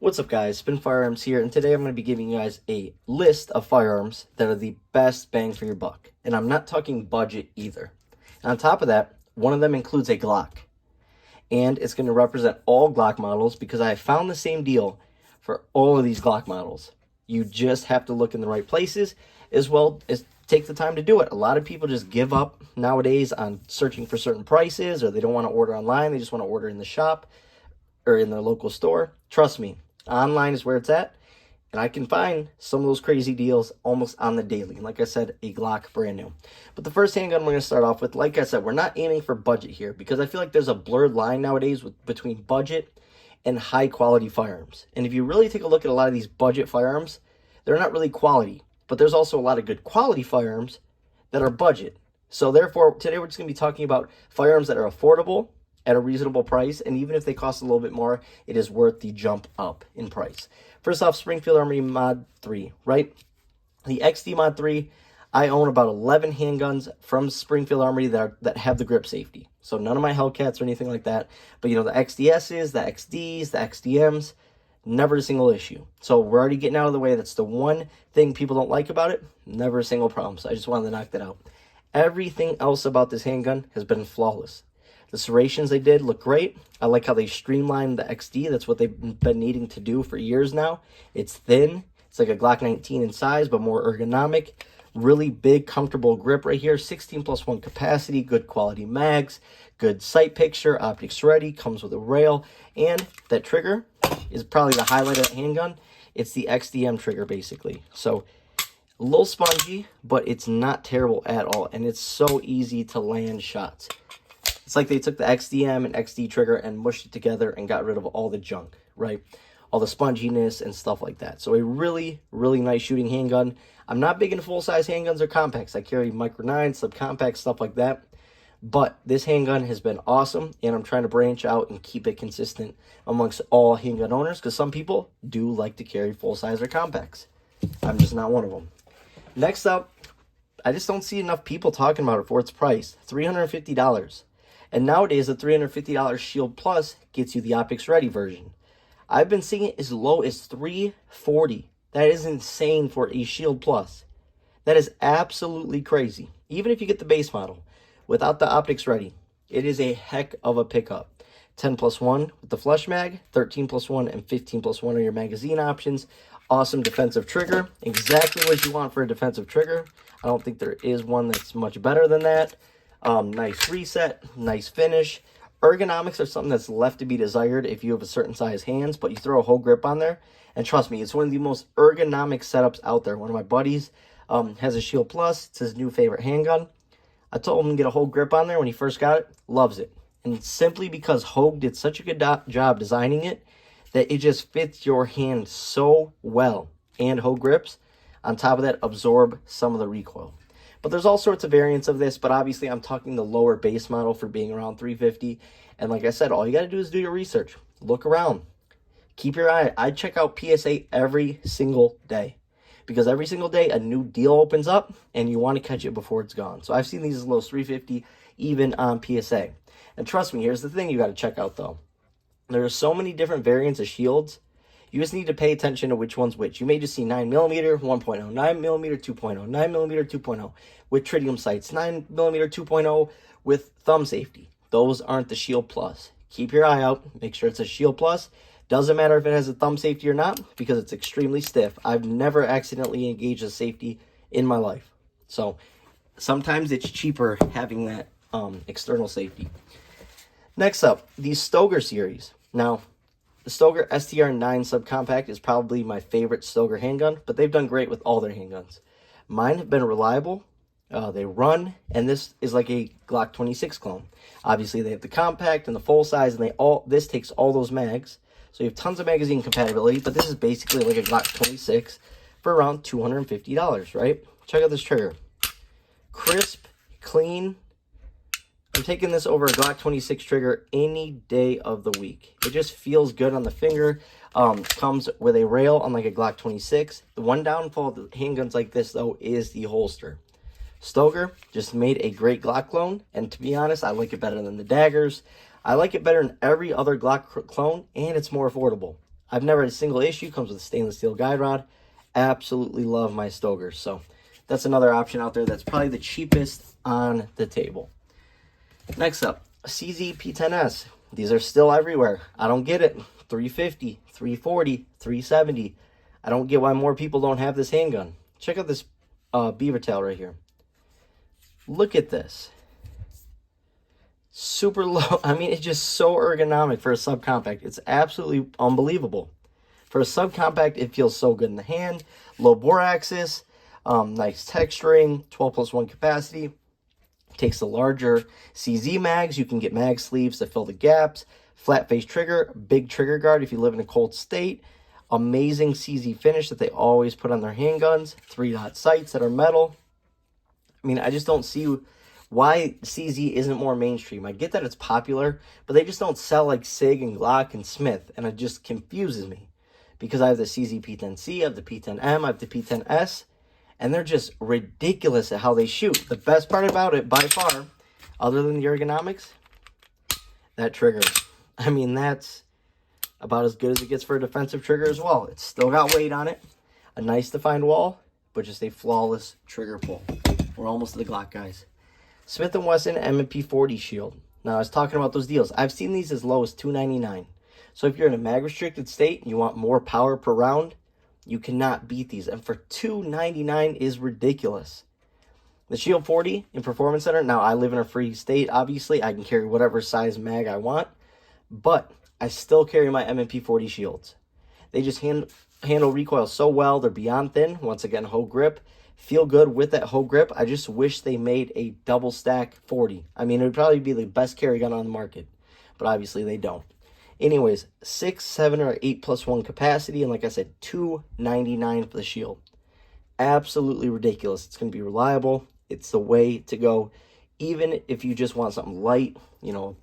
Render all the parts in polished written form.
What's up guys, Spin Firearms here, and today I'm going to be giving you guys a list of firearms that are the best bang for your buck. And I'm not talking budget either. And on top of that, one of them includes a Glock. And it's going to represent all Glock models because I have found the same deal for all of these Glock models. You just have to look in the right places as well as take the time to do it. A lot of people just give up nowadays on searching for certain prices, or they don't want to order online, they just want to order in the shop or in their local store. Trust me, online is where it's at, and I can find some of those crazy deals almost on the daily. And like I said, a Glock brand new. But the first handgun we're going to start off with, like I said, we're not aiming for budget here because I feel like there's a blurred line nowadays between budget and high quality firearms. And if you really take a look at a lot of these budget firearms, they're not really quality, but there's also a lot of good quality firearms that are budget. So therefore, today we're just going to be talking about firearms that are affordable at a reasonable price, and even if they cost a little bit more, it is worth the jump up in price. First off, Springfield Armory Mod 3, right? The XD Mod 3, I own about 11 handguns from Springfield Armory that have the grip safety. So none of my Hellcats or anything like that, but you know, the XDSs, the XDs, the XDMs, never a single issue. So we're already getting out of the way. That's the one thing people don't like about it. Never a single problem. So I just wanted to knock that out. Everything else about this handgun has been flawless. The serrations they did look great. I like how they streamlined the XD. That's what they've been needing to do for years now. It's thin. It's like a Glock 19 in size, but more ergonomic. Really big, comfortable grip right here. 16+1 capacity, good quality mags, good sight picture, optics ready, comes with a rail. And that trigger is probably the highlight of the handgun. It's the XDM trigger, basically. So a little spongy, but it's not terrible at all. And it's so easy to land shots. It's like they took the XDM and XD trigger and mushed it together and got rid of all the junk, right? All the sponginess and stuff like that. So a really, really nice shooting handgun. I'm not big into full-size handguns or compacts. I carry micro 9, subcompact, stuff like that. But this handgun has been awesome, and I'm trying to branch out and keep it consistent amongst all handgun owners because some people do like to carry full-size or compacts. I'm just not one of them. Next up, I just don't see enough people talking about it for its price. $350. And nowadays, the $350 Shield Plus gets you the optics ready version. I've been seeing it as low as $340. That is insane for a Shield Plus. That is absolutely crazy. Even if you get the base model without the optics ready, it is a heck of a pickup. 10+1 with the flush mag, 13+1 and 15+1 are your magazine options. Awesome defensive trigger. Exactly what you want for a defensive trigger. I don't think there is one that's much better than that. Nice reset, nice finish. Ergonomics are something that's left to be desired if you have a certain size hands, but you throw a whole grip on there, and trust me, it's one of the most ergonomic setups out there. One of my buddies has a Shield Plus. It's his new favorite handgun. I told him to get a whole grip on there when he first got it. Loves it. And simply because Hogue did such a good job designing it, that it just fits your hand so well. And Hogue grips, on top of that, absorb some of the recoil. But there's all sorts of variants of this, but obviously I'm talking the lower base model for being around $350. And like I said, all you got to do is do your research. Look around. Keep your eye. I check out PSA every single day because every single day a new deal opens up and you want to catch it before it's gone. So I've seen these as low as $350 even on PSA. And trust me, here's the thing you got to check out though. There are so many different variants of shields. You just need to pay attention to which one's which. You may just see 9mm 1.0, 9mm 2.0, 9mm 2.0 with tritium sights, 9mm 2.0 with thumb safety. Those aren't the Shield Plus. Keep your eye out. Make sure it's a Shield Plus. Doesn't matter if it has a thumb safety or not because it's extremely stiff. I've never accidentally engaged a safety in my life. So sometimes it's cheaper having that external safety. Next up, the Stoger series. Now, the Stoger STR-9 subcompact is probably my favorite Stoger handgun, but they've done great with all their handguns. Mine have been reliable, they run, and this is like a Glock 26 clone. Obviously, they have the compact and the full size, and this takes all those mags. So you have tons of magazine compatibility, but this is basically like a Glock 26 for around $250, right? Check out this trigger. Crisp, clean. I'm taking this over a Glock 26 trigger any day of the week. It just feels good on the finger. Comes with a rail unlike a Glock 26. The one downfall of handguns like this, though, is the holster. Stoger just made a great Glock clone, and to be honest, I like it better than the daggers. I like it better than every other Glock clone, and it's more affordable. I've never had a single issue. Comes with a stainless steel guide rod. Absolutely love my Stogers. So that's another option out there that's probably the cheapest on the table. Next up, CZ P10S. These are still everywhere. I don't get it. $350, $340, $370. I don't get why more people don't have this handgun. Check out this beaver tail right here. Look at this. Super low. I mean, it's just so ergonomic for a subcompact. It's absolutely unbelievable. For a subcompact, it feels so good in the hand. Low bore axis, nice texturing, 12+1 capacity. Takes the larger CZ mags. You can get mag sleeves to fill the gaps. Flat face trigger, big trigger guard if you live in a cold state. Amazing CZ finish that they always put on their handguns. 3-dot sights that are metal. I mean, I just don't see why CZ isn't more mainstream. I get that it's popular, but they just don't sell like SIG and Glock and Smith, and it just confuses me. Because I have the CZ P10C, I have the P10M, I have the P10S, and they're just ridiculous at how they shoot. The best part about it, by far, other than the ergonomics, that trigger. I mean, that's about as good as it gets for a defensive trigger as well. It's still got weight on it, a nice defined wall, but just a flawless trigger pull. We're almost to the Glock, guys. Smith & Wesson M&P 40 shield. Now, I was talking about those deals. I've seen these as low as $299. So if you're in a mag-restricted state and you want more power per round, you cannot beat these. And for $299 is ridiculous. The Shield 40 in Performance Center. Now, I live in a free state, obviously. I can carry whatever size mag I want. But I still carry my M&P 40 shields. They just handle recoil so well. They're beyond thin. Once again, hoe grip. Feel good with that hoe grip. I just wish they made a double stack 40. I mean, it would probably be the best carry gun on the market. But obviously, they don't. Anyways, 6, 7, or 8+1 capacity. And like I said, $299 for the shield. Absolutely ridiculous. It's going to be reliable. It's the way to go. Even if you just want something light, you know,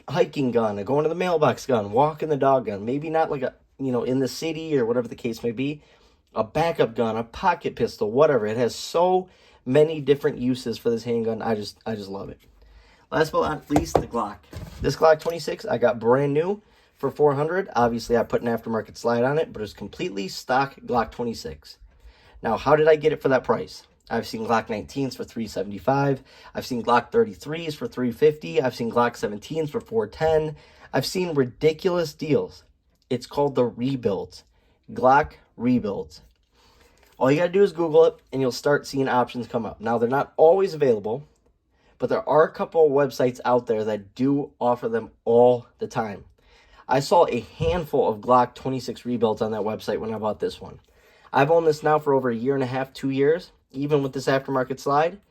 hiking gun, a going to the mailbox gun, walking the dog gun. Maybe not like a, you know, in the city or whatever the case may be. A backup gun, a pocket pistol, whatever. It has so many different uses for this handgun. I just love it. Last but not least, the Glock. This Glock 26 I got brand new for $400. Obviously, I put an aftermarket slide on it, but it's completely stock Glock 26. Now, how did I get it for that price? I've seen Glock 19s for $375. I've seen Glock 33s for $350. I've seen Glock 17s for $410. I've seen ridiculous deals. It's called the rebuilds. Glock rebuilds. All you got to do is Google it, and you'll start seeing options come up. Now, they're not always available, but there are a couple of websites out there that do offer them all the time. I saw a handful of Glock 26 rebuilds on that website when I bought this one. I've owned this now for over a year and a half, 2 years, even with this aftermarket slide.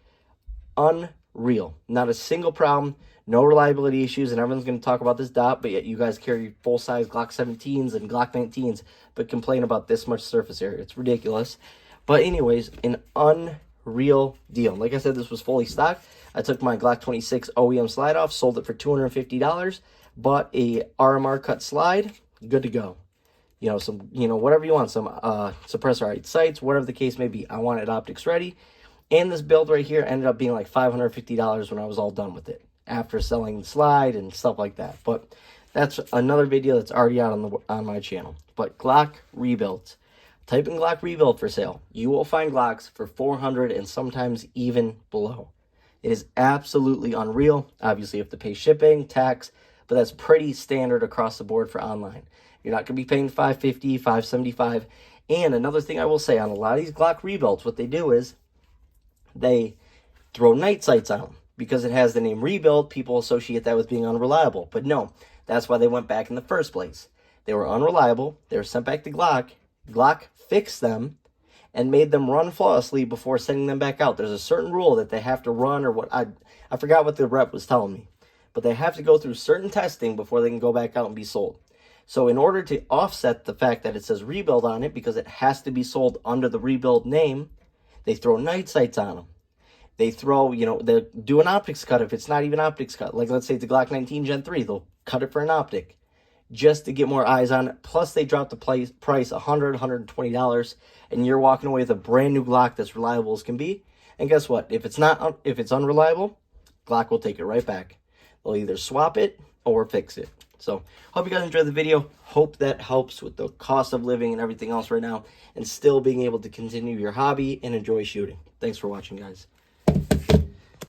Unreal. Not a single problem, no reliability issues, and everyone's going to talk about this dot, but yet you guys carry full-size Glock 17s and Glock 19s, but complain about this much surface area. It's ridiculous. But anyways, an unreal deal. Like I said, this was fully stocked. I took my Glock 26 OEM slide off, sold it for $250, bought a RMR cut slide, good to go. You know, some, you know, whatever you want, some suppressor height sights, whatever the case may be. I wanted optics ready. And this build right here ended up being like $550 when I was all done with it, after selling the slide and stuff like that. But that's another video that's already out on my channel. But Glock rebuilds. Type in Glock rebuild for sale. You will find Glocks for $400 and sometimes even below. It is absolutely unreal. Obviously, you have to pay shipping, tax, but that's pretty standard across the board for online. You're not going to be paying $550, $575. And another thing I will say on a lot of these Glock rebuilds, what they do is they throw night sights on them. Because it has the name rebuild, people associate that with being unreliable. But no, that's why they went back in the first place. They were unreliable. They were sent back to Glock. Glock fixed them and made them run flawlessly before sending them back out. There's a certain rule that they have to run, or what I forgot what the rep was telling me. But they have to go through certain testing before they can go back out and be sold. So in order to offset the fact that it says rebuild on it, because it has to be sold under the rebuild name, they throw night sights on them. They throw, you know, they do an optics cut if it's not even optics cut. Like, let's say it's a Glock 19 Gen 3, they'll cut it for an optic just to get more eyes on it. Plus, they drop the price $100, $120, and you're walking away with a brand new Glock that's reliable as can be. And guess what? If it's unreliable, Glock will take it right back. They'll either swap it or fix it. So, hope you guys enjoyed the video. Hope that helps with the cost of living and everything else right now, and still being able to continue your hobby and enjoy shooting. Thanks for watching, guys.